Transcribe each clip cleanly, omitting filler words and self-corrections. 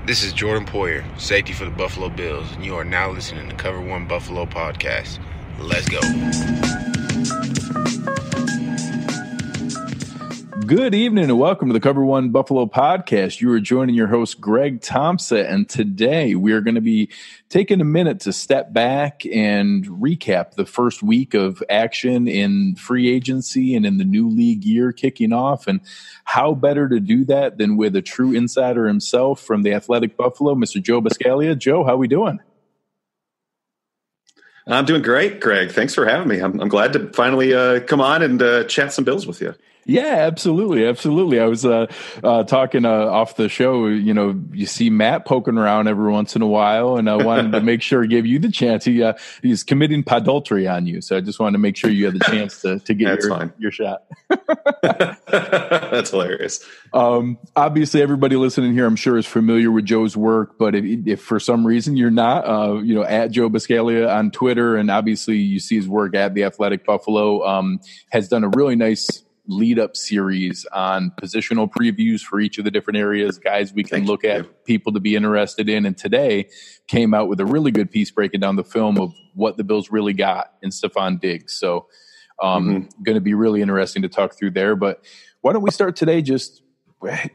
This is Jordan Poyer, safety for the Buffalo Bills, and you are now listening to Cover One Buffalo Podcast. Let's go. Good evening and welcome to the Cover One Buffalo Podcast. You are joining your host, Greg Tompsett, and today we are going to be taking a minute to step back and recap the first week of action in free agency and in the new league year kicking off. And how better to do that than with a true insider himself from the Athletic Buffalo, Mr. Joe Buscaglia. Joe, how we doing? I'm doing great, Greg. Thanks for having me. I'm glad to finally come on and chat some Bills with you. Yeah, absolutely. Absolutely. I was talking off the show, you see Matt poking around every once in a while, and I wanted to make sure I give you the chance. He's committing adultery on you. So I just wanted to make sure you had the chance to get your shot. That's hilarious. Obviously, everybody listening here, I'm sure, is familiar with Joe's work. But if for some reason you're not, at Joe Buscaglia on Twitter, and obviously you see his work at the Athletic Buffalo, has done a really nice lead-up series on positional previews for each of the different areas, guys we can look at, people to be interested in. And today came out with a really good piece breaking down the film of what the Bills really got in Stephon Diggs. So going to be really interesting to talk through there. But why don't we start today just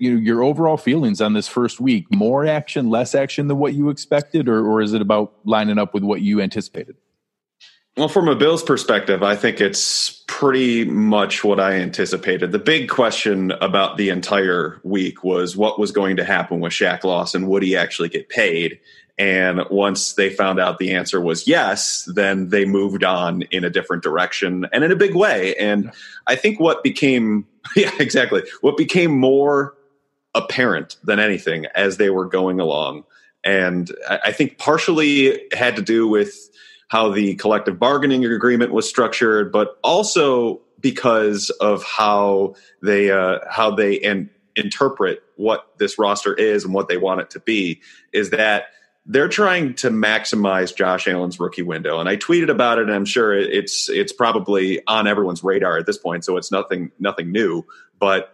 your overall feelings on this first week? More action, less action than what you expected, or is it about lining up with what you anticipated? Well, from a Bills perspective, I think it's pretty much what I anticipated. The big question about the entire week was what was going to happen with Shaq Lawson. Would he actually get paid? And once they found out the answer was yes, then they moved on in a different direction and in a big way. And I think what became more apparent than anything as they were going along, and I think partially had to do with how the collective bargaining agreement was structured, but also because of how they interpret what this roster is and what they want it to be, is that they're trying to maximize Josh Allen's rookie window. And I tweeted about it, and I'm sure it's probably on everyone's radar at this point, so it's nothing new. But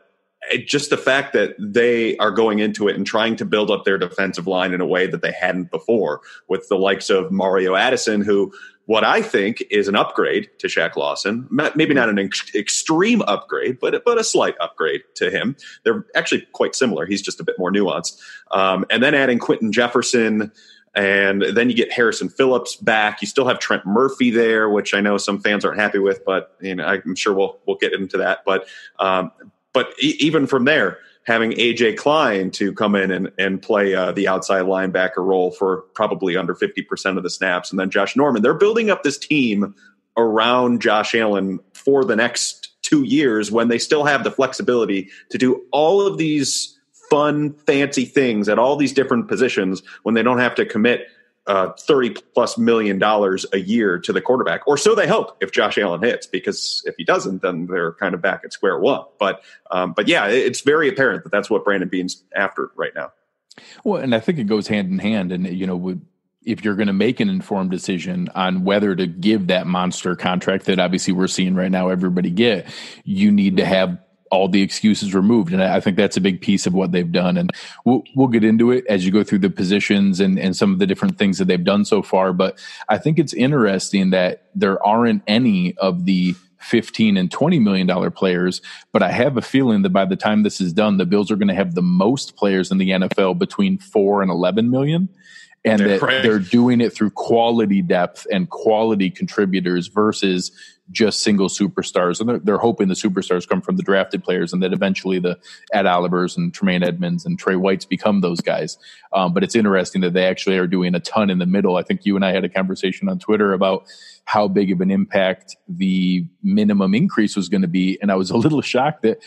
just the fact that they are going into it and trying to build up their defensive line in a way that they hadn't before, with the likes of Mario Addison, who what I think is an upgrade to Shaq Lawson, maybe not an extreme upgrade, but a slight upgrade to him. They're actually quite similar. He's just a bit more nuanced. And then adding Quentin Jefferson, and then you get Harrison Phillips back. You still have Trent Murphy there, which I know some fans aren't happy with, but I'm sure we'll get into that. But even from there, having A.J. Klein to come in and play the outside linebacker role for probably under 50% of the snaps, and then Josh Norman, they're building up this team around Josh Allen for the next 2 years when they still have the flexibility to do all of these fun, fancy things at all these different positions when they don't have to commit $30+ million a year to the quarterback, or so they hope, if Josh Allen hits, because if he doesn't, then they're kind of back at square one. But yeah, it's very apparent that that's what Brandon Beane's after right now. Well, and I think it goes hand in hand. And, if you're going to make an informed decision on whether to give that monster contract that obviously we're seeing right now, everybody get, you need to have all the excuses removed. And I think that's a big piece of what they've done. And we'll get into it as you go through the positions and some of the different things that they've done so far. But I think it's interesting that there aren't any of the $15 and $20 million players, but I have a feeling that by the time this is done, the Bills are going to have the most players in the NFL between 4 and 11 million. And that they're doing it through quality depth and quality contributors versus just single superstars. And they're hoping the superstars come from the drafted players, and that eventually the Ed Olivers and Tremaine Edmonds and Trey Whites become those guys. But it's interesting that they actually are doing a ton in the middle. I think you and I had a conversation on Twitter about how big of an impact the minimum increase was going to be. And I was a little shocked that,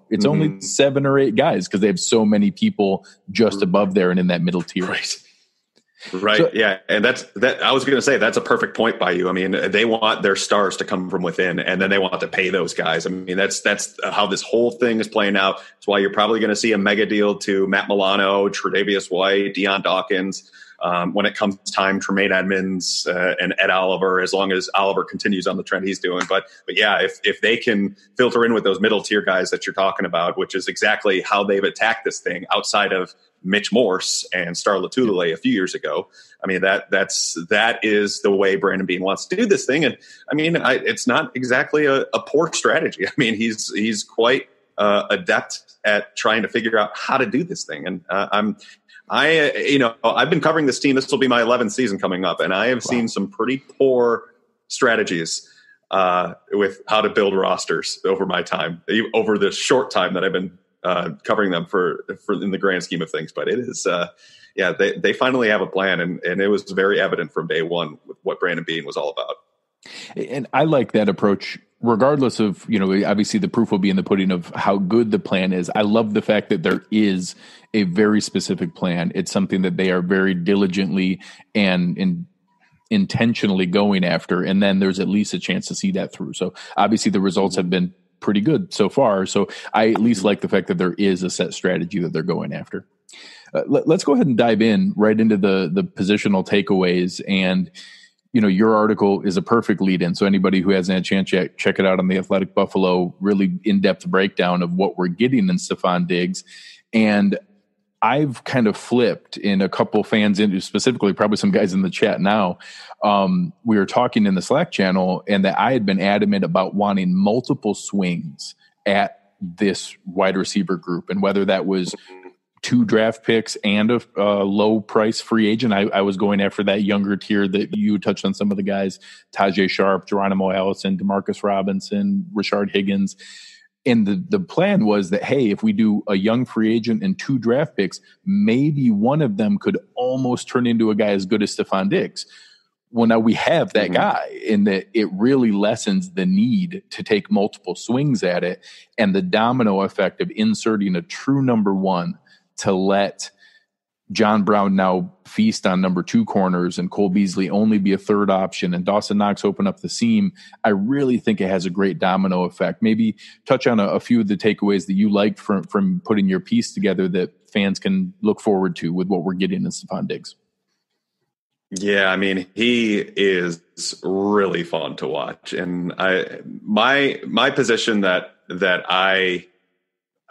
it's only 7 or 8 guys, because they have so many people just above there and in that middle tier. Right. So, yeah. And I was going to say, that's a perfect point by you. I mean, they want their stars to come from within, and then they want to pay those guys. I mean, that's how this whole thing is playing out. That's why you're probably going to see a mega deal to Matt Milano, Tre'Davious White, Deion Dawkins. When it comes time, Tremaine Edmonds and Ed Oliver, as long as Oliver continues on the trend he's doing. But yeah, if they can filter in with those middle tier guys that you're talking about, which is exactly how they've attacked this thing outside of Mitch Morse and Star Lotulelei a few years ago. I mean, that is the way Brandon Beane wants to do this thing. And I mean, it's not exactly a poor strategy. I mean, he's quite adept at trying to figure out how to do this thing. And I've been covering this team. This will be my 11th season coming up, and I have seen some pretty poor strategies with how to build rosters over my time, over the short time that I've been covering them for in the grand scheme of things. But it is, they finally have a plan, and it was very evident from day one with what Brandon Beane was all about. And I like that approach, regardless of, obviously the proof will be in the pudding of how good the plan is. I love the fact that there is a very specific plan. It's something that they are very diligently and intentionally going after. And then there's at least a chance to see that through. So obviously the results have been pretty good so far. So I at least like the fact that there is a set strategy that they're going after. Let's go ahead and dive in right into the positional takeaways. And your article is a perfect lead in. So anybody who hasn't had a chance yet, check it out on the Athletic Buffalo, really in-depth breakdown of what we're getting in Stefon Diggs. And I've kind of flipped in a couple fans, into specifically probably some guys in the chat now. We were talking in the Slack channel, and that I had been adamant about wanting multiple swings at this wide receiver group. And whether that was 2 draft picks and a low price free agent, I was going after that younger tier that you touched on, some of the guys, Tajay Sharp, Geronimo Allison, Demarcus Robinson, Rashard Higgins. And the plan was that, hey, if we do a young free agent and 2 draft picks, maybe one of them could almost turn into a guy as good as Stefon Diggs. Well, now we have that guy, in that it really lessens the need to take multiple swings at it, and the domino effect of inserting a true number 1 to let John Brown now feast on number 2 corners and Cole Beasley only be a third option and Dawson Knox open up the seam. I really think it has a great domino effect. Maybe touch on a few of the takeaways that you liked from putting your piece together that fans can look forward to with what we're getting in Stefon Diggs. Yeah, I mean, he is really fun to watch. And my position that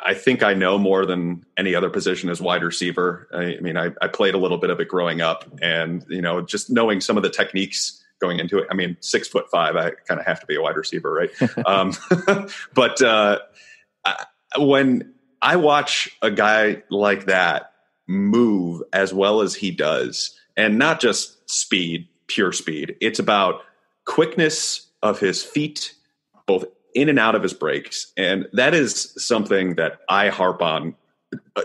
I think I know more than any other position is wide receiver. I mean, I played a little bit of it growing up, and, just knowing some of the techniques going into it. I mean, 6'5", I kind of have to be a wide receiver, right? But when I watch a guy like that move as well as he does, and not just speed, pure speed, it's about quickness of his feet, both in and out of his breaks. And that is something that I harp on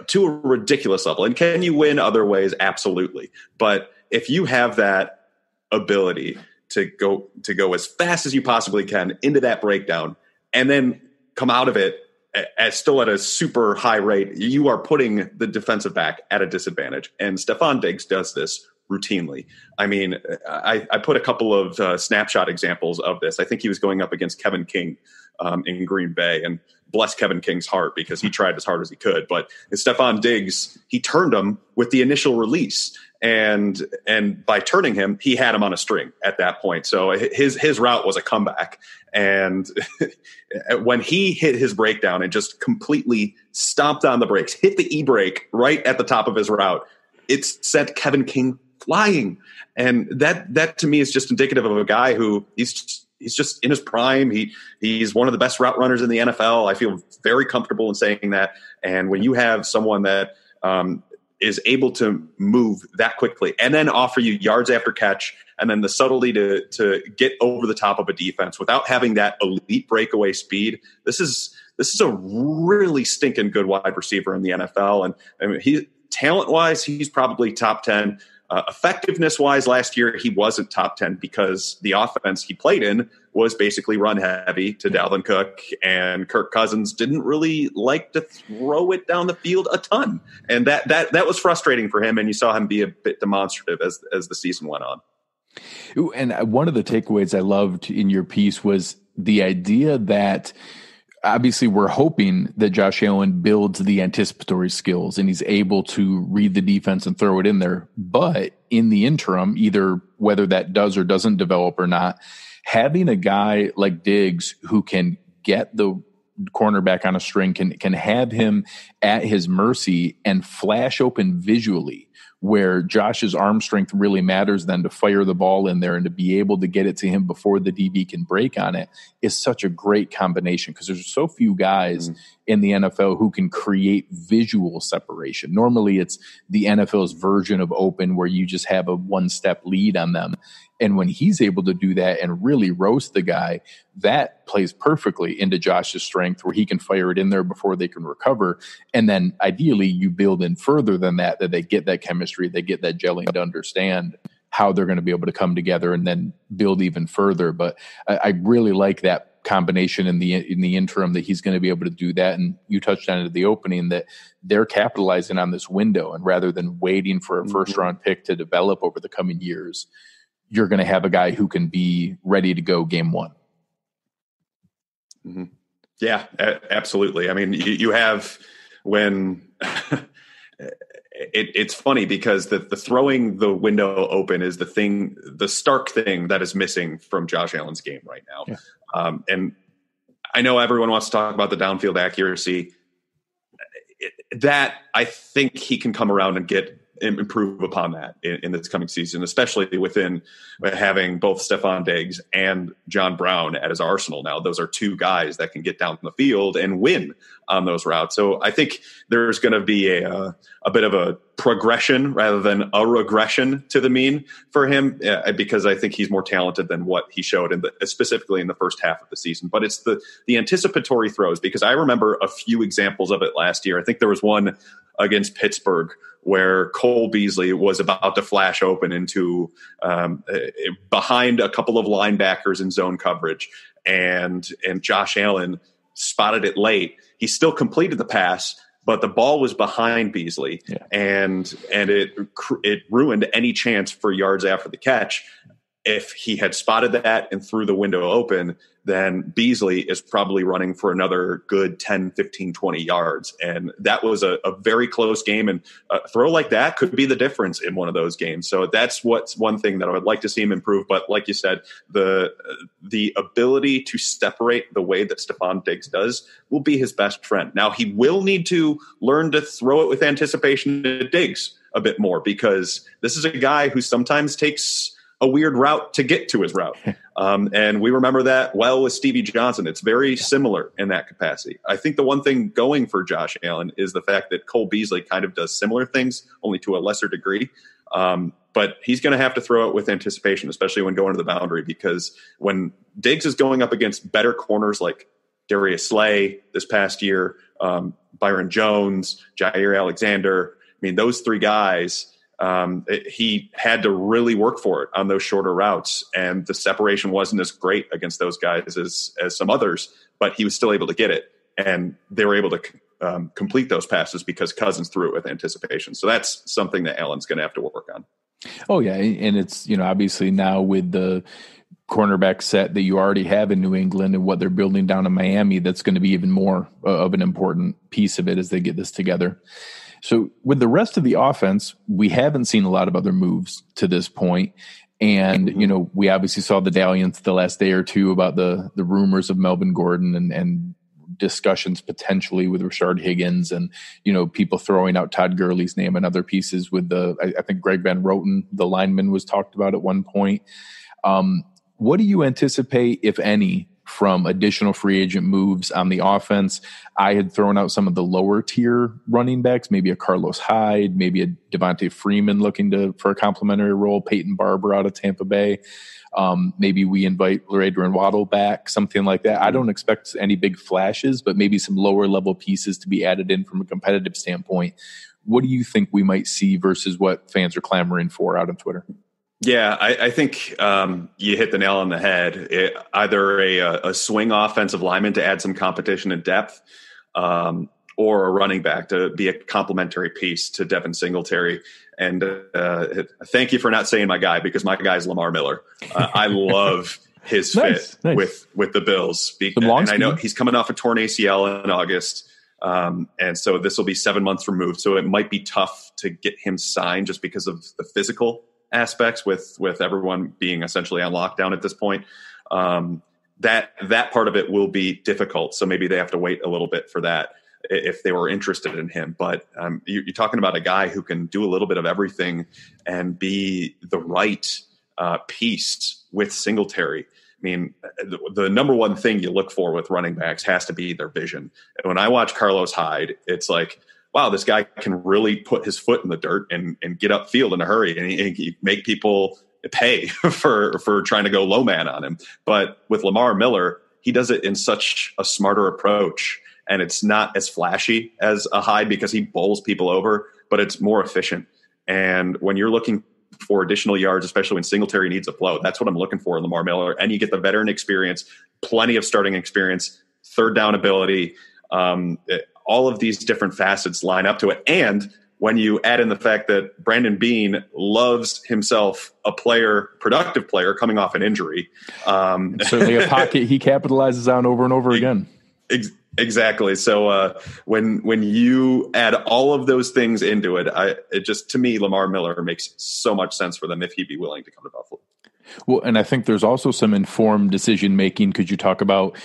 to a ridiculous level. And can you win other ways? Absolutely. But if you have that ability to go as fast as you possibly can into that breakdown and then come out of it still at a super high rate, you are putting the defensive back at a disadvantage. And Stefon Diggs does this routinely. I mean, I put a couple of snapshot examples of this. I think he was going up against Kevin King in Green Bay, and bless Kevin King's heart because he tried as hard as he could. But Stefon Diggs, he turned him with the initial release, and by turning him, he had him on a string at that point. So his route was a comeback. And when he hit his breakdown and just completely stomped on the brakes, hit the e-brake right at the top of his route, it sent Kevin King flying. And that to me is just indicative of a guy who he's just in his prime. He's one of the best route runners in the NFL. I feel very comfortable in saying that. And when you have someone that is able to move that quickly and then offer you yards after catch, and then the subtlety to get over the top of a defense without having that elite breakaway speed, this is a really stinking good wide receiver in the NFL. And I mean, talent-wise, he's probably top 10. Effectiveness-wise, last year he wasn't top 10 because the offense he played in was basically run heavy to Dalvin Cook, and Kirk Cousins didn't really like to throw it down the field a ton, and that was frustrating for him. And you saw him be a bit demonstrative as the season went on. And one of the takeaways I loved in your piece was the idea that obviously we're hoping that Josh Allen builds the anticipatory skills and he's able to read the defense and throw it in there. But in the interim, either whether that does or doesn't develop or not, having a guy like Diggs who can get the cornerback on a string can have him at his mercy and flash open visually, where Josh's arm strength really matters then to fire the ball in there and to be able to get it to him before the DB can break on it, is such a great combination, because there's so few guys in the NFL who can create visual separation. Normally it's the NFL's version of open where you just have a one-step lead on them. And when he's able to do that and really roast the guy, that plays perfectly into Josh's strength, where he can fire it in there before they can recover. And then ideally you build in further than that they get that chemistry, they get that gelling to understand how they're going to be able to come together and then build even further. But I really like that combination in the interim, that he's going to be able to do that. And you touched on it at the opening, that they're capitalizing on this window, and rather than waiting for a first round pick to develop over the coming years, you're going to have a guy who can be ready to go game one. Mm-hmm. Yeah, absolutely. I mean, you have when it's funny because the throwing the window open is the stark thing that is missing from Josh Allen's game right now. Yeah. And I know everyone wants to talk about the downfield accuracy. That I think he can come around and improve upon that in this coming season, especially within having both Stephon Diggs and John Brown at his arsenal. Now, those are two guys that can get down the field and win on those routes. So I think there's going to be a bit of a progression rather than a regression to the mean for him, because I think he's more talented than what he showed specifically in the first half of the season. But it's the anticipatory throws, because I remember a few examples of it last year. I think there was one against Pittsburgh where Cole Beasley was about to flash open into behind a couple of linebackers in zone coverage, and Josh Allen spotted it late. He still completed the pass, but the ball was behind Beasley, and it ruined any chance for yards after the catch. If he had spotted that and threw the window open, then Beasley is probably running for another good 10, 15, 20 yards. And that was a very close game. And a throw like that could be the difference in one of those games. So that's what's one thing that I would like to see him improve. But like you said, the ability to separate the way that Stephon Diggs does will be his best friend. Now, he will need to learn to throw it with anticipation to Diggs a bit more, because this is a guy who sometimes takes a weird route to get to his route. And we remember that well with Stevie Johnson. It's very similar in that capacity. I think the one thing going for Josh Allen is the fact that Cole Beasley kind of does similar things, only to a lesser degree. But he's going to have to throw it with anticipation, especially when going to the boundary, because when Diggs is going up against better corners like Darius Slay this past year, Byron Jones, Jair Alexander, I mean, those three guys, he had to really work for it on those shorter routes, and the separation wasn't as great against those guys as some others, but he was still able to get it, and they were able to complete those passes because Cousins threw it with anticipation. So that's something that Allen's going to have to work on. Oh yeah. And it's, obviously now with the cornerback set that you already have in New England and what they're building down in Miami, that's going to be even more of an important piece of it as they get this together. So with the rest of the offense, we haven't seen a lot of other moves to this point. And, we obviously saw the dalliance the last day or two about the rumors of Melvin Gordon and discussions potentially with Rashard Higgins and, people throwing out Todd Gurley's name and other pieces with I think Greg Van Roten, the lineman, was talked about at one point. What do you anticipate, if any, from additional free agent moves on the offense? I had thrown out some of the lower tier running backs, maybe a Carlos Hyde, maybe a Devontae Freeman looking for a complimentary role, Peyton Barber out of Tampa Bay. Maybe we invite Adrian Waddle back, something like that. I don't expect any big flashes, but maybe some lower level pieces to be added in from a competitive standpoint. What do you think we might see versus what fans are clamoring for out on Twitter? Yeah, I think you hit the nail on the head. Either a swing offensive lineman to add some competition and depth, or a running back to be a complementary piece to Devin Singletary. And thank you for not saying my guy, because my guy is Lamar Miller. I love his fit with the Bills. And I know he's coming off a torn ACL in August. And so this will be 7 months removed. So it might be tough to get him signed just because of the physical aspects with everyone being essentially on lockdown at this point. that part of it will be difficult. So maybe they have to wait a little bit for that if they were interested in him. But you're talking about a guy who can do a little bit of everything and be the right piece with Singletary. I mean, the number one thing you look for with running backs has to be their vision. And when I watch Carlos Hyde, it's like, wow, this guy can really put his foot in the dirt and get upfield in a hurry, and he make people pay for trying to go low man on him. But with Lamar Miller, he does it in such a smarter approach, and it's not as flashy as a Hyde because he bowls people over, but it's more efficient. And when you're looking for additional yards, especially when Singletary needs a blow, that's what I'm looking for in Lamar Miller. And you get the veteran experience, plenty of starting experience, third down ability, all of these different facets line up to it. And when you add in the fact that Brandon Beane loves himself a productive player coming off an injury. Certainly a pocket he capitalizes on over and over again. Exactly. So when you add all of those things into it, it just, to me, Lamar Miller makes so much sense for them if he'd be willing to come to Buffalo. Well, and I think there's also some informed decision making. Could you talk about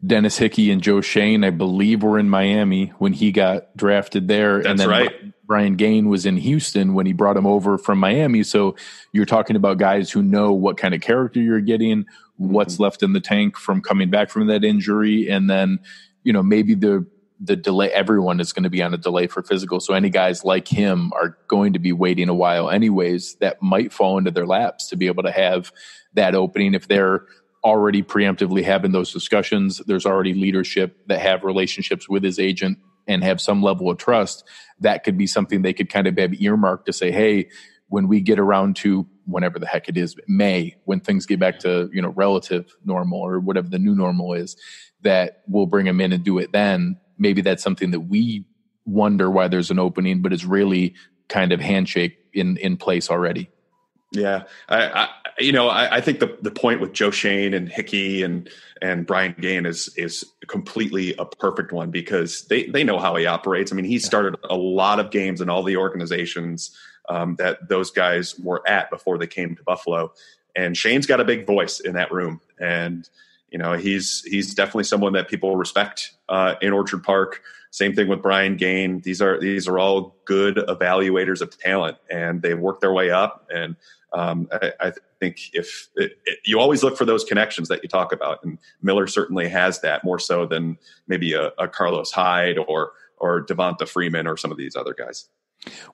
Dennis Hickey and Joe Shane, I believe, were in Miami when he got drafted there. That's and then right. Brian Gain was in Houston when he brought him over from Miami. So you're talking about guys who know what kind of character you're getting, what's left in the tank from coming back from that injury. And then, maybe the delay, everyone is going to be on a delay for physical. So any guys like him are going to be waiting a while anyways, that might fall into their laps to be able to have that opening. If they're already preemptively having those discussions, there's already leadership that have relationships with his agent and have some level of trust. That could be something they could kind of have earmarked to say, hey, when we get around to whenever the heck it is, May, when things get back to, relative normal or whatever the new normal is, that we'll bring him in and do it then. Maybe that's something that we wonder why there's an opening, but it's really kind of handshake in place already. Yeah. I think the point with Joe Shane and Hickey and Brian Gain is completely a perfect one because they know how he operates. I mean, he started a lot of games in all the organizations that those guys were at before they came to Buffalo. And Shane's got a big voice in that room. And, he's definitely someone that people respect in Orchard Park. Same thing with Brian Gain. These are all good evaluators of talent, and they work their way up. And I think you always look for those connections that you talk about, and Miller certainly has that more so than maybe a Carlos Hyde or Devonta Freeman or some of these other guys.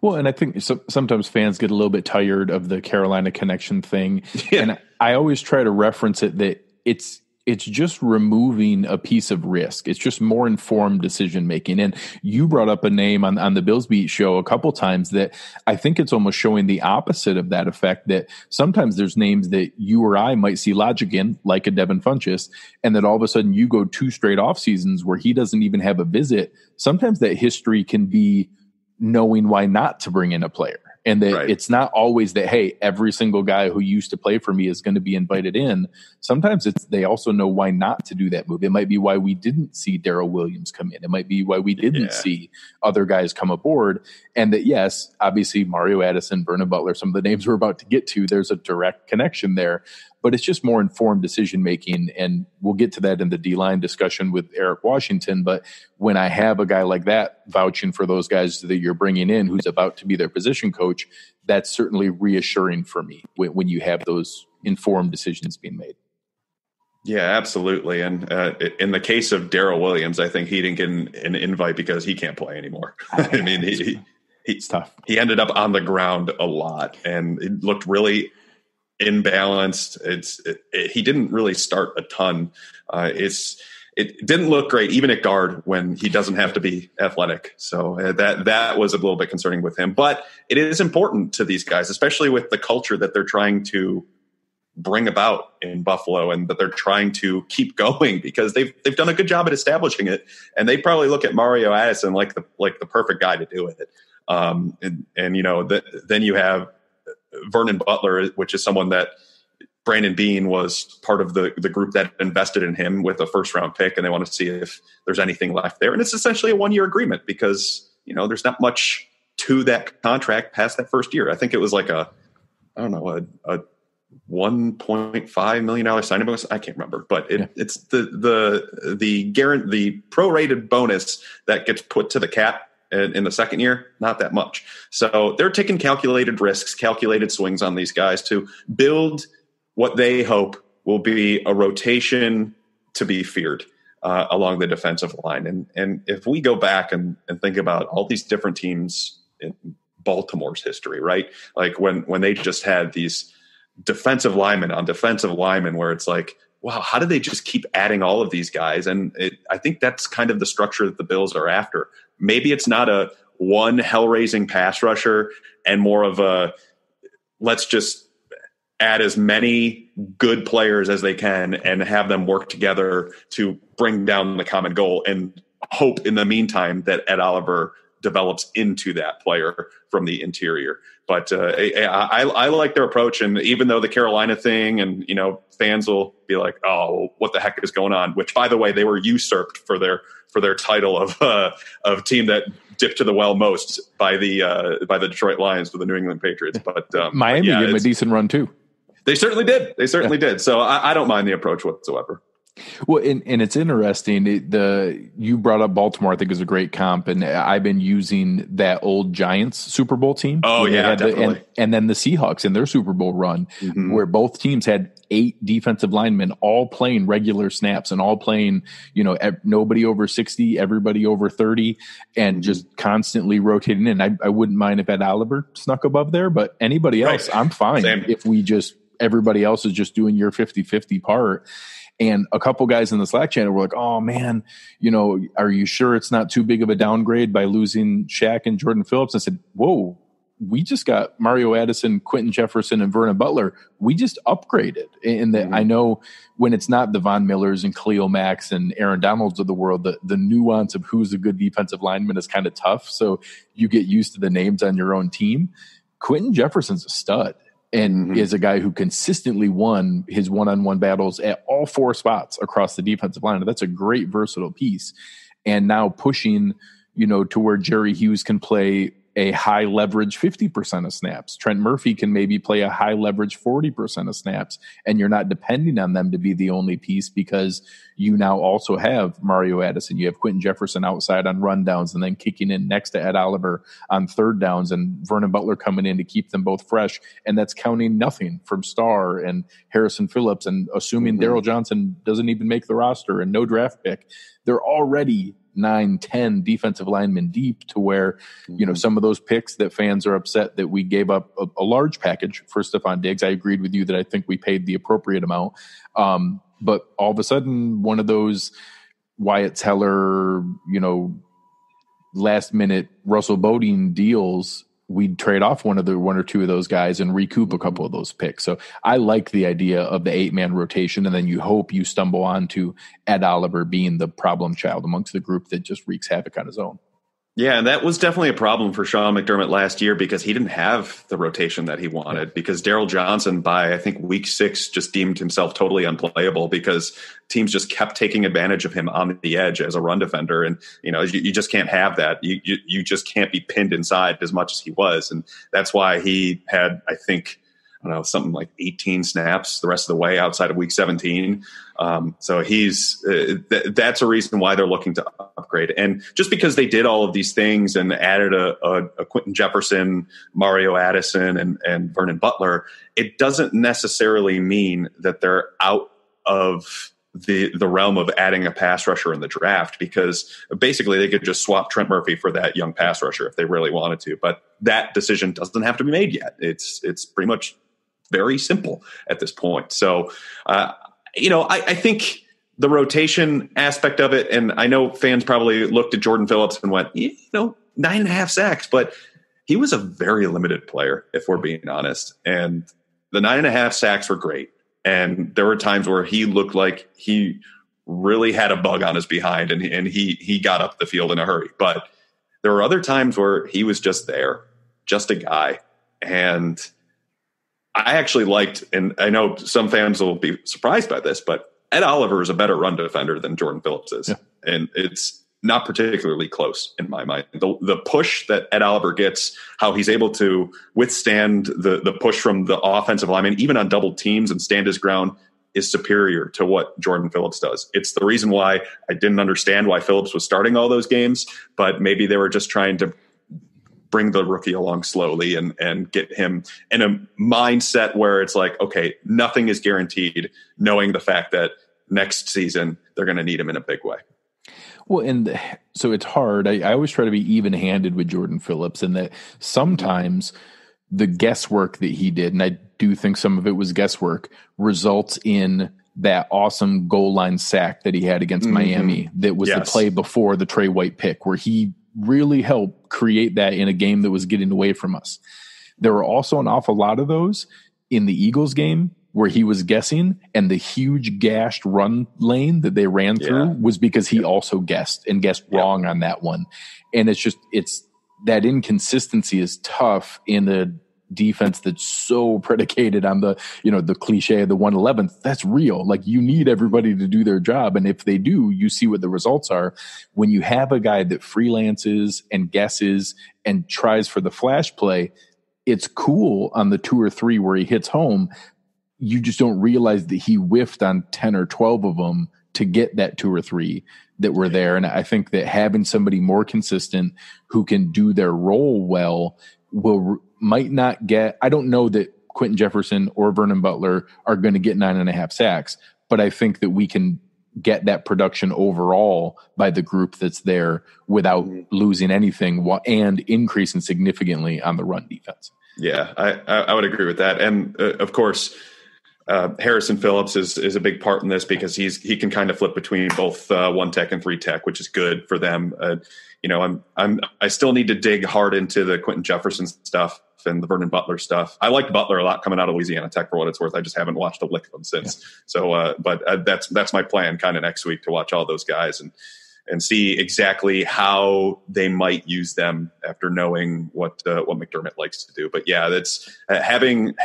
Well, and I think sometimes fans get a little bit tired of the Carolina connection thing. Yeah. And I always try to reference it that it's just removing a piece of risk. It's just more informed decision making. And you brought up a name on the Bills Beat show a couple times that I think it's almost showing the opposite of that effect, that sometimes there's names that you or I might see logic in, like a Devin Funchess, and that all of a sudden you go 2 straight off seasons where he doesn't even have a visit. Sometimes that history can be knowing why not to bring in a player. And that right. It's not always that, hey, every single guy who used to play for me is going to be invited in. Sometimes they also know why not to do that move. It might be why we didn't see Darrell Williams come in. It might be why we didn't see other guys come aboard. And that, yes, obviously Mario Addison, Vernon Butler, some of the names we're about to get to, there's a direct connection there. But it's just more informed decision-making, and we'll get to that in the D-line discussion with Eric Washington. But when I have a guy like that vouching for those guys that you're bringing in who's about to be their position coach, that's certainly reassuring for me when you have those informed decisions being made. Yeah, absolutely. And in the case of Darrell Williams, I think he didn't get an invite because he can't play anymore. I mean, it's tough. He ended up on the ground a lot, and it looked really – imbalanced. He didn't really start a ton. It didn't look great, even at guard, when he doesn't have to be athletic. So that was a little bit concerning with him. But it is important to these guys, especially with the culture that they're trying to bring about in Buffalo, and that they're trying to keep going because they've done a good job at establishing it. And they probably look at Mario Addison like the perfect guy to do it. Then you have Vernon Butler, which is someone that Brandon Beane was part of the group that invested in him with a first-round pick, and they want to see if there's anything left there. And it's essentially a 1-year agreement because, there's not much to that contract past that first year. I think it was like a $1.5 million signing bonus. I can't remember, but it's the prorated bonus that gets put to the cap in the second year. Not that much. So they're taking calculated risks, calculated swings on these guys to build what they hope will be a rotation to be feared along the defensive line. And if we go back and think about all these different teams in Baltimore's history, right? Like when they just had these defensive linemen on defensive linemen where it's like, wow, how do they just keep adding all of these guys? And I think that's kind of the structure that the Bills are after. Maybe it's not a one hell-raising pass rusher and more of a let's just add as many good players as they can and have them work together to bring down the common goal and hope in the meantime that Ed Oliver develops into that player from the interior. But I like their approach. And even though the Carolina thing and, fans will be like, oh, what the heck is going on? Which, by the way, they were usurped for their title of team that dipped to the well most by the Detroit Lions with the New England Patriots. But Miami gave them a decent run too. They certainly did. Did. So I don't mind the approach whatsoever. Well, and it's interesting. You brought up Baltimore, I think is a great comp, and I've been using that old Giants Super Bowl team. Oh yeah, definitely. And then the Seahawks in their Super Bowl run, where both teams had 8 defensive linemen all playing regular snaps and all playing, nobody over 60, everybody over 30, and just constantly rotating in. I wouldn't mind if Ed Oliver snuck above there, but anybody else, I'm fine. Same. If everybody else is just doing your 50-50 part. And a couple guys in the Slack channel were like, oh man, are you sure it's not too big of a downgrade by losing Shaq and Jordan Phillips? I said, whoa, we just got Mario Addison, Quentin Jefferson, and Vernon Butler. We just upgraded. And I know when it's not the Von Millers and Khalil Macks and Aaron Donalds of the world, the nuance of who's a good defensive lineman is kind of tough. So you get used to the names on your own team. Quentin Jefferson's a stud. And is a guy who consistently won his one-on-one battles at all 4 spots across the defensive line. And that's a great versatile piece. And now pushing, to where Jerry Hughes can play a high leverage 50% of snaps. Trent Murphy can maybe play a high leverage 40% of snaps. And you're not depending on them to be the only piece because you now also have Mario Addison. You have Quentin Jefferson outside on rundowns and then kicking in next to Ed Oliver on third downs and Vernon Butler coming in to keep them both fresh. And that's counting nothing from Starr and Harrison Phillips and assuming Darryl Johnson doesn't even make the roster and no draft pick. They're already 9-10 defensive linemen deep to where, some of those picks that fans are upset that we gave up a large package for Stephon Diggs. I agreed with you that I think we paid the appropriate amount. But all of a sudden, one of those Wyatt Teller, last minute Russell Bodine deals, we'd trade off one or two of those guys and recoup a couple of those picks. So I like the idea of the 8-man rotation. And then you hope you stumble onto Ed Oliver being the problem child amongst the group that just wreaks havoc on his own. Yeah, and that was definitely a problem for Sean McDermott last year because he didn't have the rotation that he wanted because Darryl Johnson by, I think, week 6 just deemed himself totally unplayable because teams just kept taking advantage of him on the edge as a run defender. And, you just can't have that. You just can't be pinned inside as much as he was. And that's why he had, I think, something like 18 snaps the rest of the way outside of week 17. So that's a reason why they're looking to upgrade. And just because they did all of these things and added a Quentin Jefferson, Mario Addison, and Vernon Butler, it doesn't necessarily mean that they're out of the realm of adding a pass rusher in the draft because basically they could just swap Trent Murphy for that young pass rusher if they really wanted to. But that decision doesn't have to be made yet. It's pretty much very simple at this point. So, I think the rotation aspect of it, and I know fans probably looked at Jordan Phillips and went, 9.5 sacks, but he was a very limited player, if we're being honest. And the 9.5 sacks were great. And there were times where he looked like he really had a bug on his behind and he got up the field in a hurry. But there were other times where he was just there, just a guy. And I actually liked, and I know some fans will be surprised by this, but Ed Oliver is a better run defender than Jordan Phillips is. Yeah. And it's not particularly close in my mind. The push that Ed Oliver gets, how he's able to withstand the push from the offensive lineman, even on double teams, and stand his ground, is superior to what Jordan Phillips does. It's the reason why I didn't understand why Phillips was starting all those games, but maybe they were just trying to bring the rookie along slowly and get him in a mindset where it's like, okay, nothing is guaranteed, knowing the fact that next season they're going to need him in a big way. Well, and so it's hard. I always try to be even-handed with Jordan Phillips, and that sometimes the guesswork that he did, and I do think some of it was guesswork, results in that awesome goal line sack that he had against Miami. That was the play before the Trey White pick, where he really helped create that in a game that was getting away from us. There were also an awful lot of those in the Eagles game where he was guessing, and the huge gashed run lane that they ran through was because he also guessed wrong on that one. And it's that inconsistency is tough in a defense that's so predicated on the cliche of the 111th. That's real. Like, you need everybody to do their job. And if they do, you see what the results are. When you have a guy that freelances and guesses and tries for the flash play, it's cool on the 2 or 3 where he hits home. You just don't realize that he whiffed on 10 or 12 of them to get that 2 or 3 that were there. And I think that having somebody more consistent who can do their role well might not get, I don't know that Quentin Jefferson or Vernon Butler are going to get 9.5 sacks, but I think that we can get that production overall by the group that's there without losing anything and increasing significantly on the run defense. Yeah, I would agree with that. And of course, Harrison Phillips is a big part in this because he can kind of flip between both 1 tech and 3 tech, which is good for them. I still need to dig hard into the Quentin Jefferson stuff and the Vernon Butler stuff. I liked Butler a lot coming out of Louisiana Tech, for what it's worth. I just haven't watched a lick of them since. Yeah. So, but that's my plan kind of next week, to watch all those guys and see exactly how they might use them after knowing what McDermott likes to do. But yeah, that's having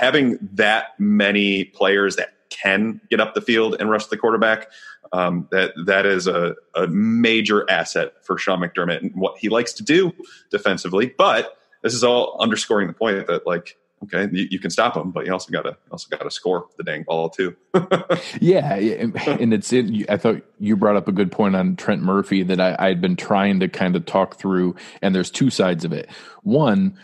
that many players that can get up the field and rush the quarterback. That is a major asset for Sean McDermott and what he likes to do defensively. But this is all underscoring the point that, like, okay, you can stop them, but you also got to score the dang ball too. Yeah, and I thought you brought up a good point on Trent Murphy that I'd been trying to kind of talk through, and there's 2 sides of it. One,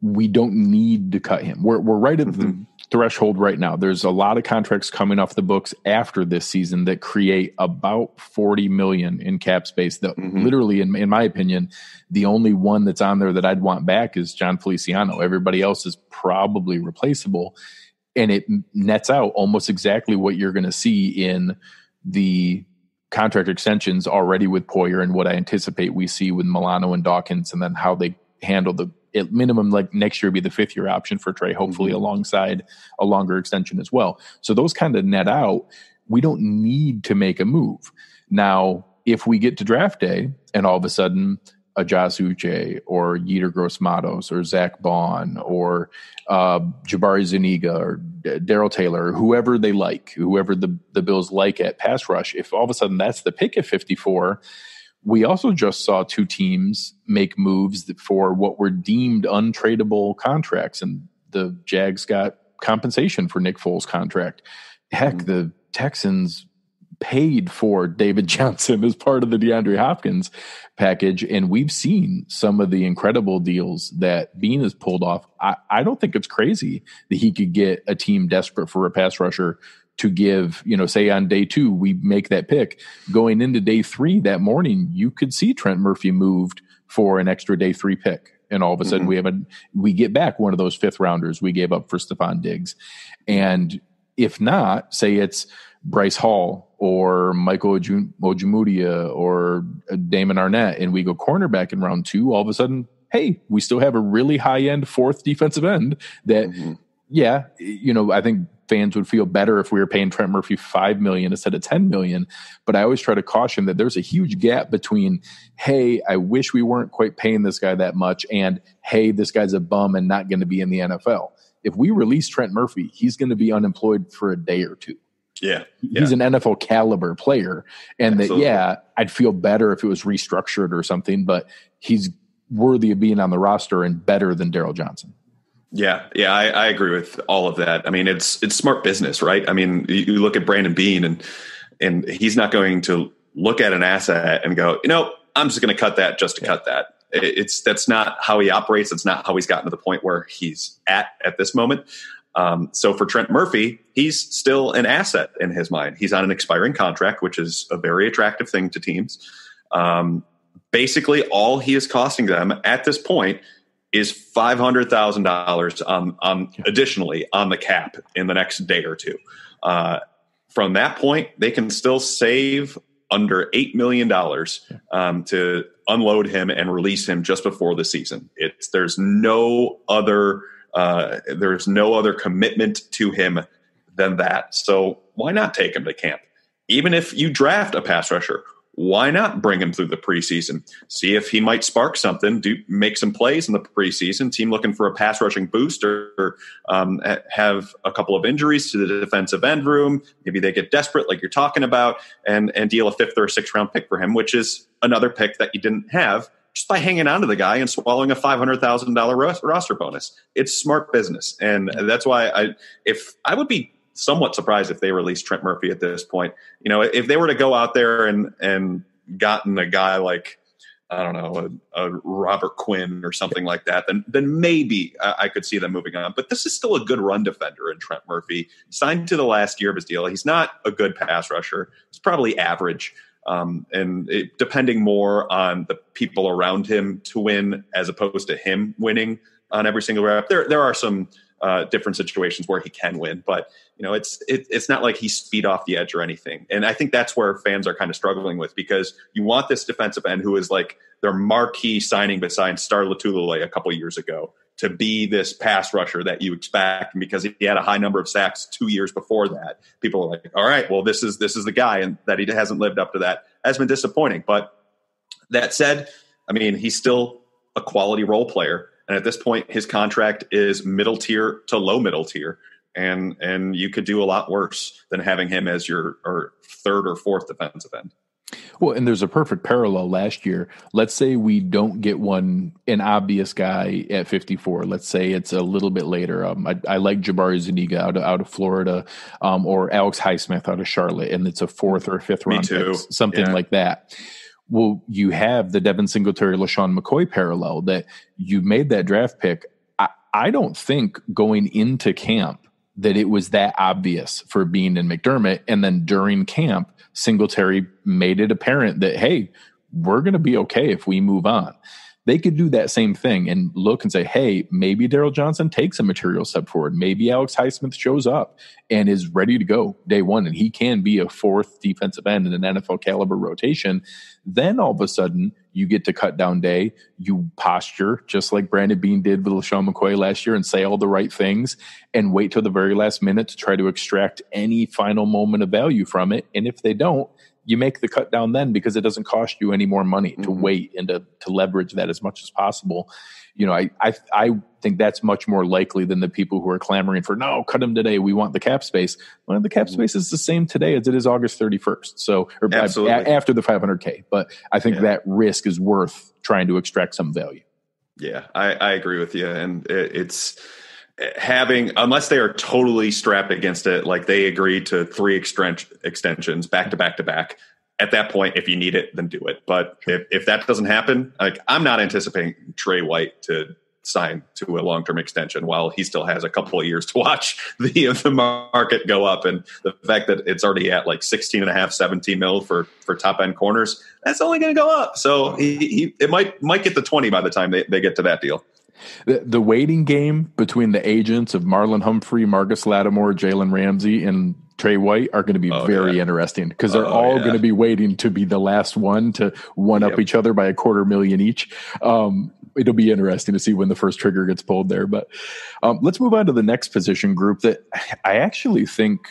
we don't need to cut him. We're right at the threshold right now. There's a lot of contracts coming off the books after this season that create about $40 million in cap space. That literally, in my opinion, the only one that's on there that I'd want back is John Feliciano. Everybody else is probably replaceable, and it nets out almost exactly what you're going to see in the contract extensions already with Poyer and what I anticipate we see with Milano and Dawkins, and then how they handle the, at minimum, like next year, be the 5th-year option for Trey, hopefully alongside a longer extension as well. So those kind of net out. We don't need to make a move. Now, if we get to draft day and all of a sudden a Josh Uche or Yetur Gross-Matos or Zach Bond or Jabari Zuniga or Darrell Taylor, or whoever they like, whoever the Bills like at pass rush, if all of a sudden that's the pick at 54, we also just saw 2 teams make moves for what were deemed untradeable contracts, and the Jags got compensation for Nick Foles' contract. Heck, the Texans paid for David Johnson as part of the DeAndre Hopkins package, and we've seen some of the incredible deals that Bean has pulled off. I don't think it's crazy that he could get a team desperate for a pass rusher to give, say on day 2, we make that pick. Going into day 3 that morning, you could see Trent Murphy moved for an extra day 3 pick. And all of a sudden we get back one of those 5th rounders we gave up for Stephon Diggs. And if not, say it's Bryce Hall or Michael Ojemudia or Damon Arnett, and we go cornerback in round 2, all of a sudden, hey, we still have a really high-end 4th defensive end that, I think fans would feel better if we were paying Trent Murphy $5 million instead of $10 million. But I always try to caution that there's a huge gap between, hey, I wish we weren't quite paying this guy that much, and hey, this guy's a bum and not going to be in the NFL. If we release Trent Murphy, he's going to be unemployed for a day or 2. Yeah. He's an NFL caliber player. And I'd feel better if it was restructured or something, but he's worthy of being on the roster and better than Daryl Johnson. Yeah. I agree with all of that. I mean, it's smart business, right? I mean, you look at Brandon Beane and he's not going to look at an asset and go, I'm just going to cut that just to cut that. That's not how he operates. It's not how he's gotten to the point where he's at this moment. So for Trent Murphy, he's still an asset in his mind. He's on an expiring contract, which is a very attractive thing to teams. Basically, all he is costing them at this point is $500,000 additionally on the cap in the next day or two. From that point, they can still save under $8 million to unload him and release him just before the season. There's no other commitment to him than that. So why not take him to camp? Even if you draft a pass rusher, why not bring him through the preseason? See if he might spark something, make some plays in the preseason. Team looking for a pass rushing boost or have a couple of injuries to the defensive end room. Maybe they get desperate like you're talking about and deal a 5th or 6th round pick for him, which is another pick that you didn't have just by hanging on to the guy and swallowing a $500,000 roster bonus. It's smart business. And that's why I would be somewhat surprised if they released Trent Murphy at this point. If they were to go out there and gotten a guy like, I don't know, a Robert Quinn or something like that, then maybe I could see them moving on. But this is still a good run defender in Trent Murphy, signed to the last year of his deal. He's not a good pass rusher. He's probably average. Depending more on the people around him to win as opposed to him winning on every single rep. There are some different situations where he can win, but it's not like he's speed off the edge or anything. And I think that's where fans are kind of struggling with, because you want this defensive end who is like their marquee signing beside Star Lotulelei a couple years ago to be this pass rusher that you expect. And because he had a high number of sacks 2 years before that, people are like, all right, well, this is the guy, and that he hasn't lived up to that has been disappointing. But that said, I mean, he's still a quality role player. And at this point, his contract is middle tier to low middle tier. And you could do a lot worse than having him as your 3rd or 4th defensive end. Well, and there's a perfect parallel last year. Let's say we don't get an obvious guy at 54. Let's say it's a little bit later. I like Jabari Zuniga out of Florida, or Alex Highsmith out of Charlotte, and it's a 4th or 5th round pick, something like that. Well, you have the Devin Singletary, LaShawn McCoy parallel that you made that draft pick. I don't think going into camp that it was that obvious for Beane and McDermott. And then during camp, Singletary made it apparent that, hey, we're going to be okay if we move on. They could do that same thing and look and say, hey, maybe Daryl Johnson takes a material step forward. Maybe Alex Highsmith shows up and is ready to go day one, and he can be a 4th defensive end in an NFL caliber rotation. Then all of a sudden you get to cut down day. You posture just like Brandon Beane did with LaShawn McCoy last year and say all the right things and wait till the very last minute to try to extract any final moment of value from it. And if they don't, you make the cut down then, because it doesn't cost you any more money to wait and to leverage that as much as possible. I think that's much more likely than the people who are clamoring for, no, cut him today. We want the cap space. Well, the cap space is the same today as it is August 31st. So, or after the 500K. But I think that risk is worth trying to extract some value. Yeah, I agree with you. And it's having, unless they are totally strapped against it, like they agreed to 3 extensions back to back to back. At that point, if you need it, then do it. But if that doesn't happen, like I'm not anticipating Trey White to sign to a long-term extension while he still has a couple of years to watch the market go up. And the fact that it's already at like 16.5, 17 mil for top end corners, that's only going to go up. So it might get to 20 by the time they get to that deal. The waiting game between the agents of Marlon Humphrey, Marcus Lattimore, Jalen Ramsey, and Trey White are going to be very interesting, because they're all going to be waiting to be the last one to one up each other by $250,000 each. It'll be interesting to see when the first trigger gets pulled there. But let's move on to the next position group that I actually think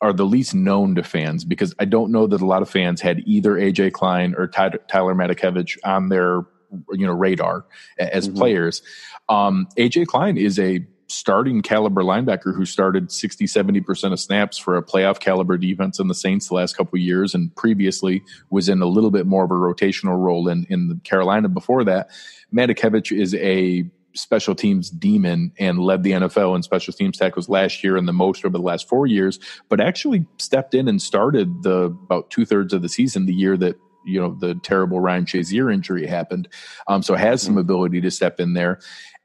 are the least known to fans, because I don't know that a lot of fans had either AJ Klein or Tyler Matakevich on their radar as players. AJ Klein is a starting caliber linebacker who started 60-70% of snaps for a playoff caliber defense in the Saints the last couple of years, and previously was in a little bit more of a rotational role in the Carolina before that. Matakevich is a special teams demon and led the NFL in special teams tackles last year and the most over the last 4 years, but actually stepped in and started about 2/3 of the season, the year that, the terrible Ryan Shazier injury happened. So has some ability to step in there.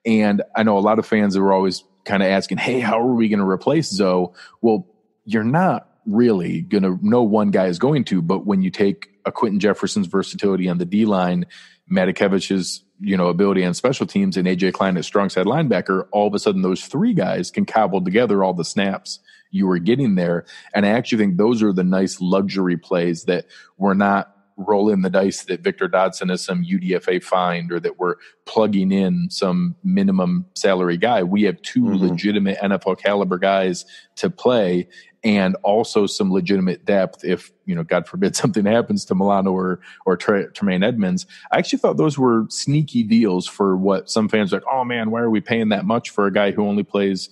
And I know a lot of fans that were always kind of asking, hey, how are we going to replace Zoe? Well, you're not really going to, no one guy is going to, but when you take a Quentin Jefferson's versatility on the D-line, Matakevich's, ability on special teams, and AJ Klein at strong side linebacker, all of a sudden those three guys can cobble together all the snaps you were getting there. And I actually think those are the nice luxury plays that we're not rolling the dice that Victor Dodson is some UDFA find, or that we're plugging in some minimum salary guy. We have two legitimate NFL caliber guys to play, and also some legitimate depth if, God forbid something happens to Milano or Tremaine Edmonds. I actually thought those were sneaky deals for what some fans are like, oh man, why are we paying that much for a guy who only plays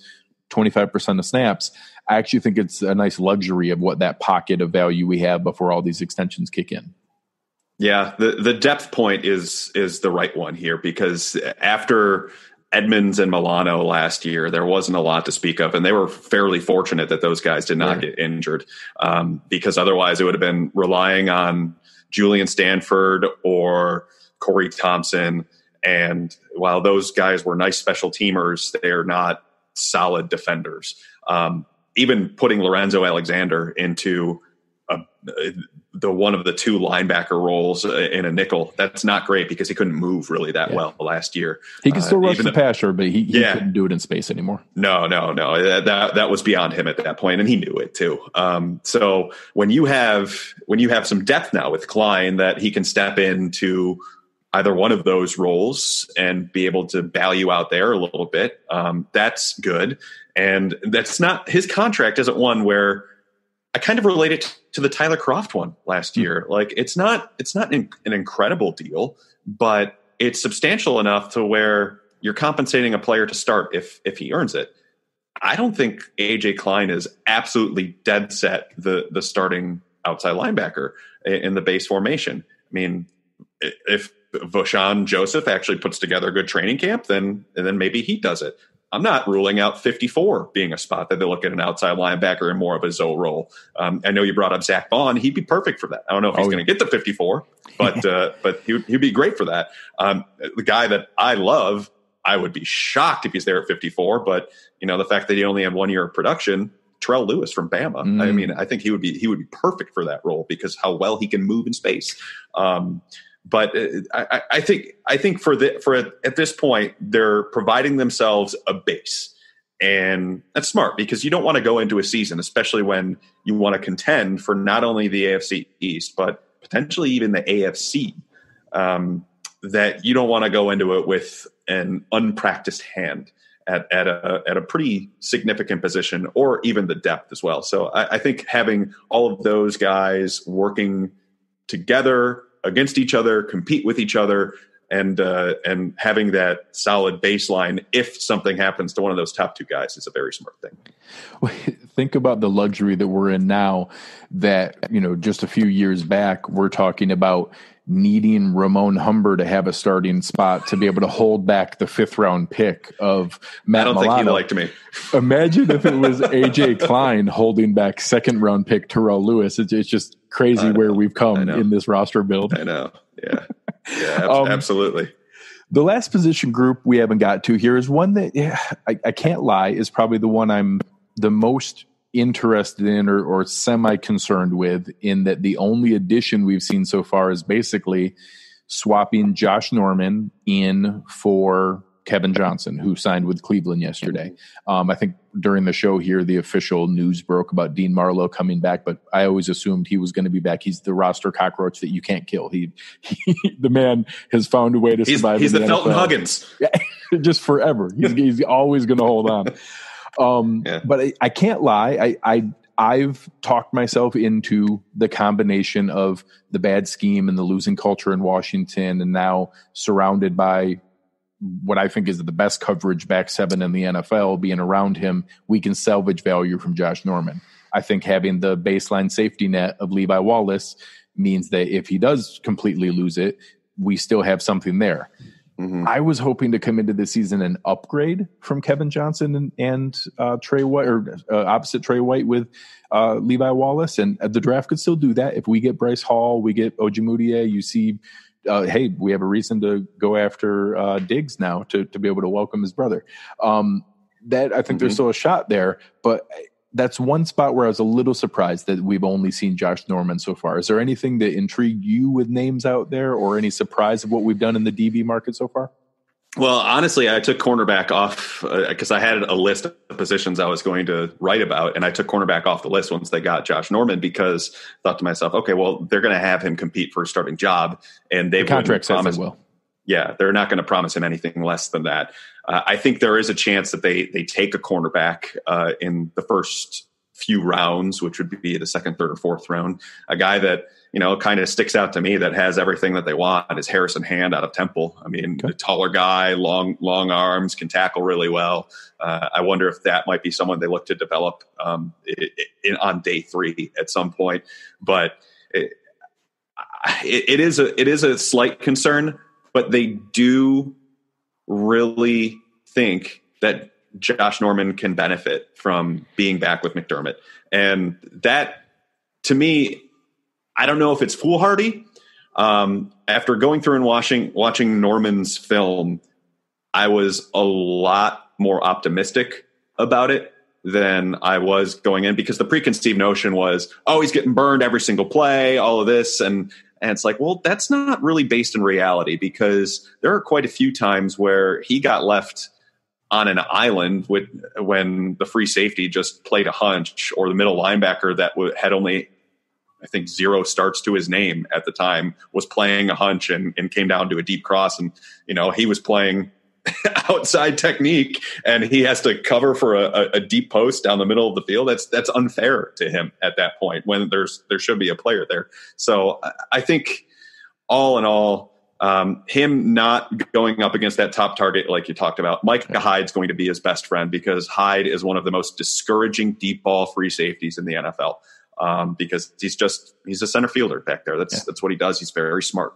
25% of snaps? I actually think it's a nice luxury of what that pocket of value we have before all these extensions kick in. Yeah, the depth point is the right one here, because after Edmonds and Milano last year, there wasn't a lot to speak of, and they were fairly fortunate that those guys did not get injured, because otherwise it would have been relying on Julian Stanford or Corey Thompson. And while those guys were nice special teamers, they're not solid defenders. Even putting Lorenzo Alexander into the one of the two linebacker roles in a nickel, that's not great, because he couldn't move really that well last year. He can still rush the passer, but he couldn't do it in space anymore. No. That was beyond him at that point, and he knew it too. So when you have some depth now with Klein, that he can step into either one of those roles and be able to value out there a little bit, that's good. And that's not, his contract isn't one where I kind of relate it to the Tyler Kroft one last year. Like, it's not an incredible deal, but it's substantial enough to where you're compensating a player to start if he earns it. I don't think AJ Klein is absolutely dead set the starting outside linebacker in the base formation. I mean, if Voshan Joseph actually puts together a good training camp, then maybe he does it. I'm not ruling out 54 being a spot that they look at an outside linebacker in more of a Zoe role. I know you brought up Zach Vaughn. He'd be perfect for that. I don't know if he's going to get the 54, but he'd be great for that. The guy that I love, I would be shocked if he's there at 54, but the fact that he only had 1 year of production, Terrell Lewis from Bama. I mean, I think he would be perfect for that role, because how well he can move in space. But I think at this point, they're providing themselves a base, and that's smart, because you don't want to go into a season, especially when you want to contend for not only the AFC East, but potentially even the AFC, that you don't want to go into it with an unpracticed hand at a pretty significant position, or even the depth as well. So I think having all of those guys working together against each other, compete with each other, and having that solid baseline if something happens to one of those top two guys is a very smart thing. Think about the luxury that we're in now, that, just a few years back, we're talking about needing Ramon Humber to have a starting spot to be able to hold back the 5th round pick of Matt Milano. Think he liked me. Imagine if it was AJ Klein holding back 2nd round pick Terrell Lewis. It's just crazy where we've come in this roster build. I know. Yeah. Absolutely. The last position group we haven't got to here is one that I can't lie is probably the one I'm the most interested in or semi-concerned with, in that the only addition we've seen so far is basically swapping Josh Norman in for Kevin Johnson, who signed with Cleveland yesterday. I think during the show here, the official news broke about Dean Marlowe coming back, but I always assumed he was going to be back. He's the roster cockroach that you can't kill. He the man has found a way to survive. He's the Felton Huggins. Just forever. He's always going to hold on. But I can't lie. I've talked myself into the combination of the bad scheme and the losing culture in Washington, and now surrounded by what I think is the best coverage back seven in the NFL, being around him, we can salvage value from Josh Norman. I think having the baseline safety net of Levi Wallace means that if he does completely lose it, we still have something there. Mm-hmm. I was hoping to come into this season and upgrade from Kevin Johnson and Trey White, or opposite Trey White with Levi Wallace, and the draft could still do that. If we get Bryce Hall, we get Ojemudia, you see, hey, we have a reason to go after Diggs now to be able to welcome his brother. That I think there's still a shot there, but that's one spot where I was a little surprised that we've only seen Josh Norman so far. Is there anything that intrigued you with names out there, or any surprise of what we've done in the DB market so far? Well, honestly, I took cornerback off because I had a list of positions I was going to write about, and I took cornerback off the list once they got Josh Norman, because I thought to myself, okay, well, they're going to have him compete for a starting job, and the contract says they will. Yeah, they're not going to promise him anything less than that. I think there is a chance that they take a cornerback in the first few rounds, which would be the second, third, or fourth round. A guy that, kind of sticks out to me that has everything that they want is Harrison Hand out of Temple. I mean, a taller guy, long arms, can tackle really well. I wonder if that might be someone they look to develop on day 3 at some point. But it is a slight concern. But they do really think that Josh Norman can benefit from being back with McDermott. And that, to me, I don't know if it's foolhardy. After going through and watching Norman's film, I was a lot more optimistic about it than I was going in, because the preconceived notion was, oh, he's getting burned every single play, all of this. And it's like, well, that's not really based in reality, because there are quite a few times where he got left on an island when the free safety just played a hunch, or the middle linebacker that had only, I think, 0 starts to his name at the time was playing a hunch and came down to a deep cross. And, he was playing outside technique, and he has to cover for a deep post down the middle of the field. That's unfair to him at that point, when there should be a player there. So I think all in all, him not going up against that top target, like you talked about, Micah Hyde's going to be his best friend, because Hyde is one of the most discouraging deep ball free safeties in the NFL. Because he's a center fielder back there. That's what he does. He's very smart.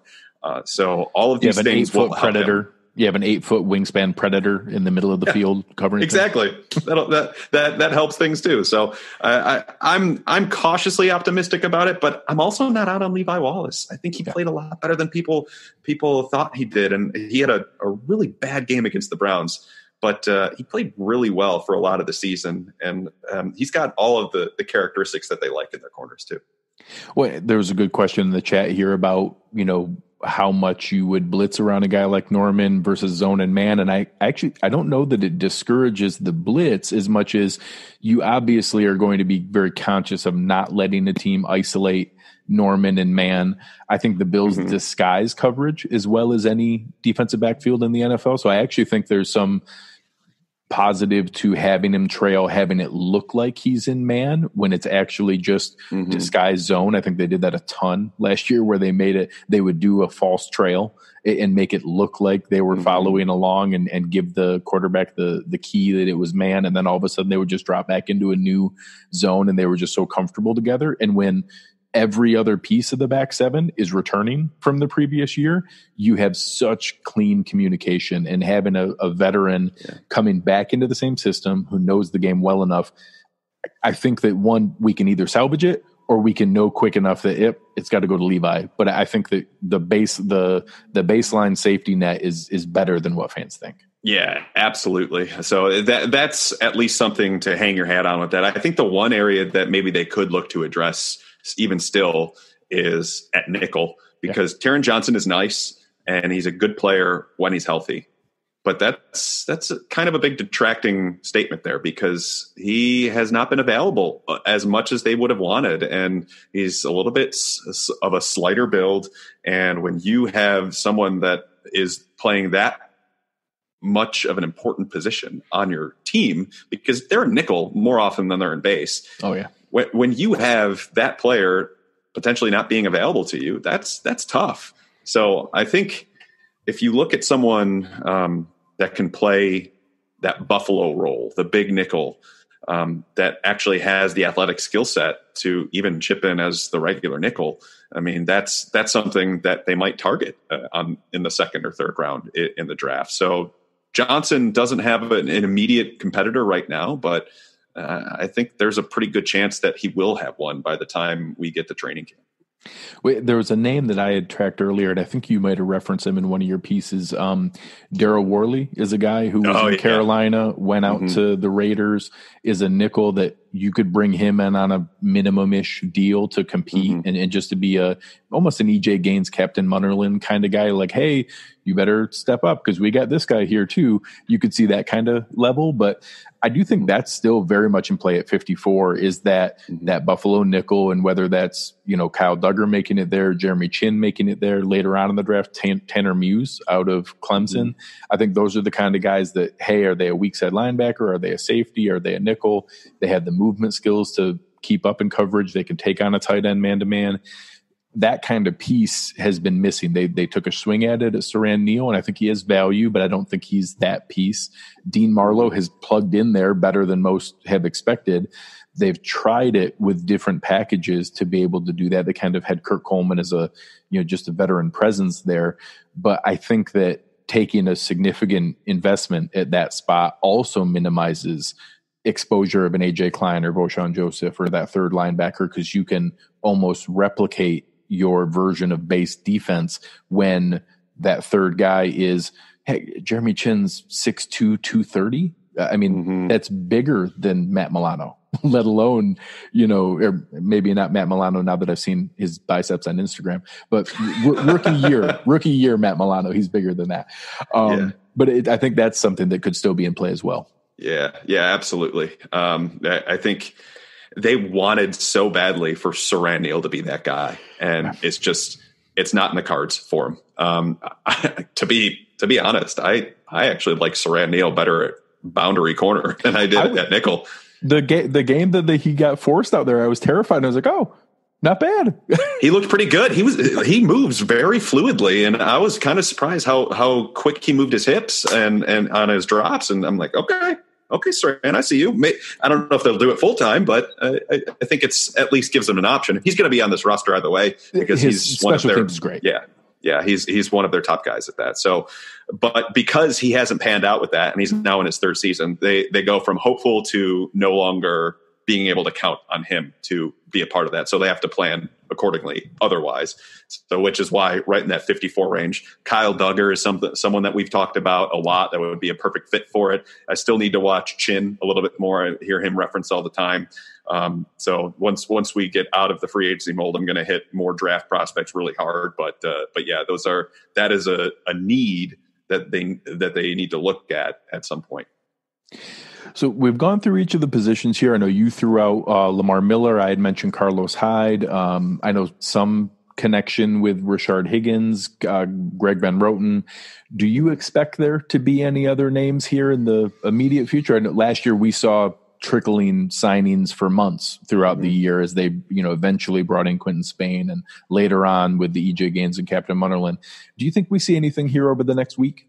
So all of these things will help predator. You have an 8-foot wingspan predator in the middle of the field covering. Exactly. That helps things too. So I'm cautiously optimistic about it, but I'm also not out on Levi Wallace. I think he played a lot better than people thought he did, and he had a really bad game against the Browns. But he played really well for a lot of the season, and he's got all of the characteristics that they like in their corners too. Well, there was a good question in the chat here about, how much you would blitz around a guy like Norman versus zone and man. And I don't know that it discourages the blitz as much as you obviously are going to be very conscious of not letting the team isolate Norman and man. I think the Bills disguise coverage as well as any defensive backfield in the NFL. So I actually think there's some positive to having him trail, having it look like he's in man when it's actually just disguised zone. I think they did that a ton last year, where they would do a false trail and make it look like they were following along and give the quarterback the key that it was man. And then all of a sudden they would just drop back into a new zone, and they were just so comfortable together. And when every other piece of the back seven is returning from the previous year, you have such clean communication, and having a veteran coming back into the same system who knows the game well enough. I think that we can either salvage it, or we can know quick enough that it's got to go to Levi. But I think that the baseline safety net is better than what fans think. Yeah, absolutely. So that's at least something to hang your hat on with that. I think the one area that maybe they could look to address even still is at nickel, because Taron Johnson is nice and he's a good player when he's healthy. But that's kind of a big detracting statement there, because he has not been available as much as they would have wanted. And he's a little bit of a slighter build. And when you have someone that is playing that much of an important position on your team, because they're in nickel more often than they're in base. Oh, yeah. When you have that player potentially not being available to you, that's tough. So I think if you look at someone that can play that Buffalo role, the big nickel, that actually has the athletic skill set to even chip in as the regular nickel. I mean, that's something that they might target in the second or third round in the draft. So Johnson doesn't have an immediate competitor right now, but I think there's a pretty good chance that he will have one by the time we get to training camp. Wait, there was a name that I had tracked earlier, and I think you might have referenced him in one of your pieces. Darryl Worley is a guy who was in Carolina, went out to the Raiders, is a nickel that you could bring him in on a minimum-ish deal to compete and just to be almost an EJ Gaines, Captain Munnerlyn kind of guy. Like, hey, you better step up because we got this guy here too. You could see that kind of level, but I do think that's still very much in play at 54 is that Buffalo nickel, and whether that's, Kyle Duggar making it there, Jeremy Chin making it there later on in the draft, Tanner Muse out of Clemson. I think those are the kind of guys that, hey, are they a weak side linebacker? Are they a safety? Are they a nickel? They have the movement skills to keep up in coverage. They can take on a tight end man-to-man. That kind of piece has been missing. They took a swing at it at Saran Neal, and I think he has value, but I don't think he's that piece. Dean Marlowe has plugged in there better than most have expected. They've tried it with different packages to be able to do that. They kind of had Kurt Coleman as just a veteran presence there. But I think that taking a significant investment at that spot also minimizes exposure of an AJ Klein or Voshon Joseph or that third linebacker, because you can almost replicate your version of base defense when that third guy is, hey, Jeremy Chin's 6'2", 230. I mean, that's bigger than Matt Milano, let alone, or maybe not Matt Milano now that I've seen his biceps on Instagram, but rookie year, Matt Milano, he's bigger than that. But I think that's something that could still be in play as well. Yeah, absolutely. I think they wanted so badly for Saran Neal to be that guy, and it's not in the cards for him. To be honest, I actually like Saran Neal better at boundary corner than I did at nickel. The game that he got forced out there, I was terrified. I was like, oh, not bad. He looked pretty good. He moves very fluidly, and I was kind of surprised how quick he moved his hips and on his drops. And I'm like, okay, Saran, I see you. I don't know if they'll do it full time, but I think it's at least gives him an option. He's going to be on this roster either way because he's one of their teams is great. Yeah, he's one of their top guys at that. So, but because he hasn't panned out with that, and he's now in his third season, they go from hopeful to no longer being able to count on him to be a part of that. So they have to plan accordingly otherwise. So which is why right in that 54 range, Kyle Duggar is someone that we've talked about a lot that would be a perfect fit for it. I still need to watch Chin a little bit more. I hear him referenced all the time. So once we get out of the free agency mold, I'm going to hit more draft prospects really hard. But yeah, that is a need that they need to look at some point. So we've gone through each of the positions here. I know you threw out Lamar Miller. I had mentioned Carlos Hyde. I know some connection with Rashard Higgins, Greg Van Roten. Do you expect there to be any other names here in the immediate future? I know last year we saw trickling signings for months throughout the year as they, eventually brought in Quentin Spain and later on with the EJ Gaines and Captain Munnerlyn. Do you think we see anything here over the next week?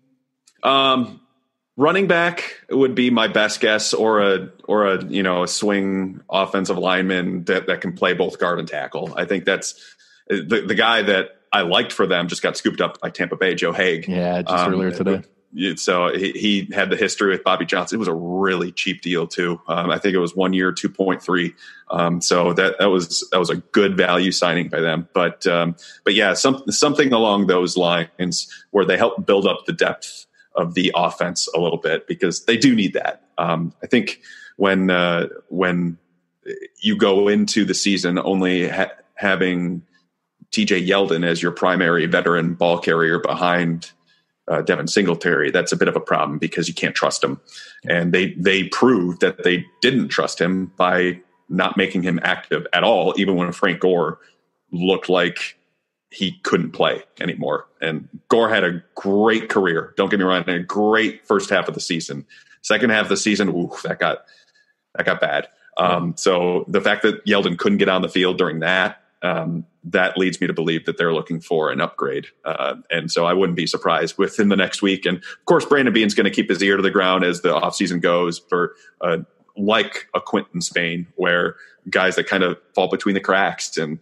Running back would be my best guess, or a swing offensive lineman that can play both guard and tackle. I think that's the guy that I liked for them just got scooped up by Tampa Bay, Joe Haig. Yeah, just earlier today. So he had the history with Bobby Johnson. It was a really cheap deal too. I think it was 1 year, 2.3. So that was a good value signing by them. But yeah, something along those lines where they help build up the depth of the offense a little bit, because they do need that. I think when you go into the season only having TJ Yeldon as your primary veteran ball carrier behind Devin Singletary, that's a bit of a problem because you can't trust him. And they proved that they didn't trust him by not making him active at all, even when Frank Gore looked like he couldn't play anymore. And Gore had a great career. Don't get me wrong, a great first half of the season. Second half of the season, that got bad. So the fact that Yeldon couldn't get on the field during that, that leads me to believe that they're looking for an upgrade. And so I wouldn't be surprised within the next week. And of course, Brandon Beane's going to keep his ear to the ground as the offseason goes for like a Quinton Spain, where guys that kind of fall between the cracks and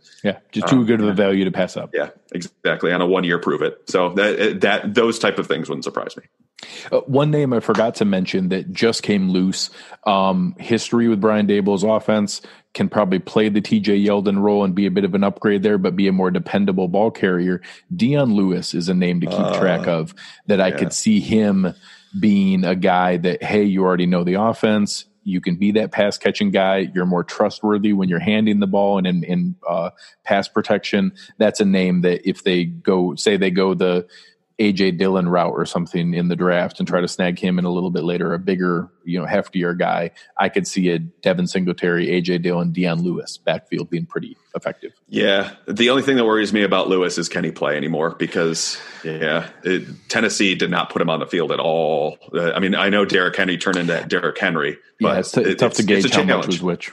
just too good of a value to pass up. Yeah, exactly. On a 1 year prove it. So that those type of things wouldn't surprise me. One name I forgot to mention that just came loose. History with Brian Daboll's offense, can probably play the TJ Yeldon role and be a bit of an upgrade there, but be a more dependable ball carrier. Dion Lewis is a name to keep track of that I could see him being a guy that, hey, you already know the offense. You can be that pass catching guy. You're more trustworthy when you're handing the ball and in pass protection. That's a name that if they go the AJ Dillon route or something in the draft and try to snag him in a little bit later, a bigger, heftier guy, I could see a Devin Singletary, AJ Dillon, Dion Lewis backfield being pretty effective. Yeah. The only thing that worries me about Lewis is, can he play anymore? Because Tennessee did not put him on the field at all. I know Derrick Henry turned into Derrick Henry, but it's tough to gauge how much was which.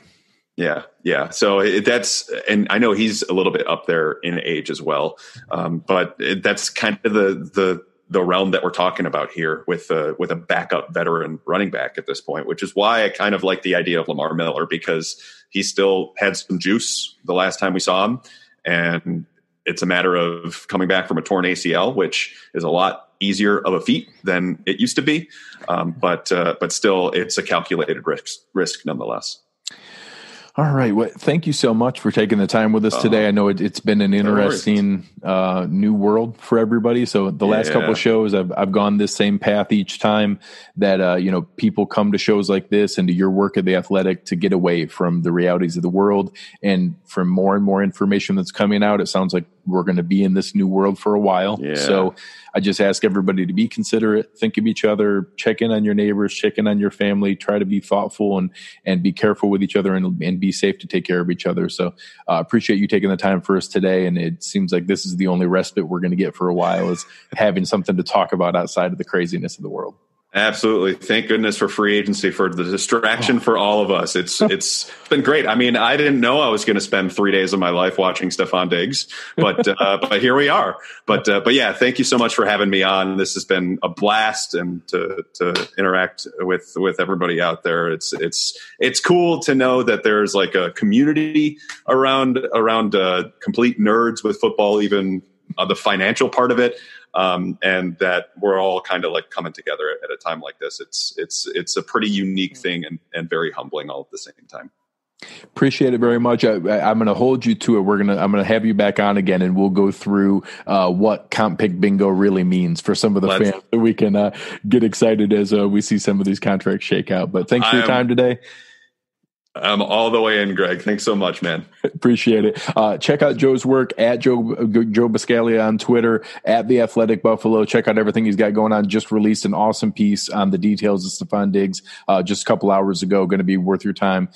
Yeah. So and I know he's a little bit up there in age as well. But that's kind of the realm that we're talking about here with a backup veteran running back at this point, which is why I kind of like the idea of Lamar Miller, because he still had some juice the last time we saw him. And it's a matter of coming back from a torn ACL, which is a lot easier of a feat than it used to be. But still, it's a calculated risk nonetheless. All right. Well, thank you so much for taking the time with us today. I know it's been an interesting new world for everybody. So the last couple of shows, I've gone this same path each time that, people come to shows like this and to your work at The Athletic to get away from the realities of the world. And from more and more information that's coming out, it sounds like we're going to be in this new world for a while. Yeah. So I just ask everybody to be considerate, think of each other, check in on your neighbors, check in on your family, try to be thoughtful and be careful with each other and be safe to take care of each other. So appreciate you taking the time for us today. And it seems like this is the only respite we're going to get for a while, is having something to talk about outside of the craziness of the world. Absolutely. Thank goodness for free agency, for the distraction for all of us. It's been great. I mean, I didn't know I was going to spend 3 days of my life watching Stephon Diggs, but here we are. But yeah, thank you so much for having me on. This has been a blast, and to interact with everybody out there. It's cool to know that there's like a community around complete nerds with football, even the financial part of it. And that we're all kind of like coming together at a time like this. It's a pretty unique thing and very humbling all at the same time. Appreciate it very much. I'm going to hold you to it. I'm going to have you back on again, and we'll go through what comp pick bingo really means for some of the fans, so we can get excited as we see some of these contracts shake out. But thanks for your time today. I'm all the way in, Greg. Thanks so much, man. Appreciate it. Check out Joe's work at Joe Buscaglia on Twitter, at The Athletic Buffalo. Check out everything he's got going on. Just released an awesome piece on the details of Stephon Diggs just a couple hours ago. Going to be worth your time.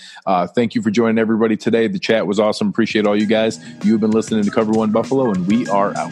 Thank you for joining everybody today. The chat was awesome. Appreciate all you guys. You've been listening to Cover One Buffalo, and we are out.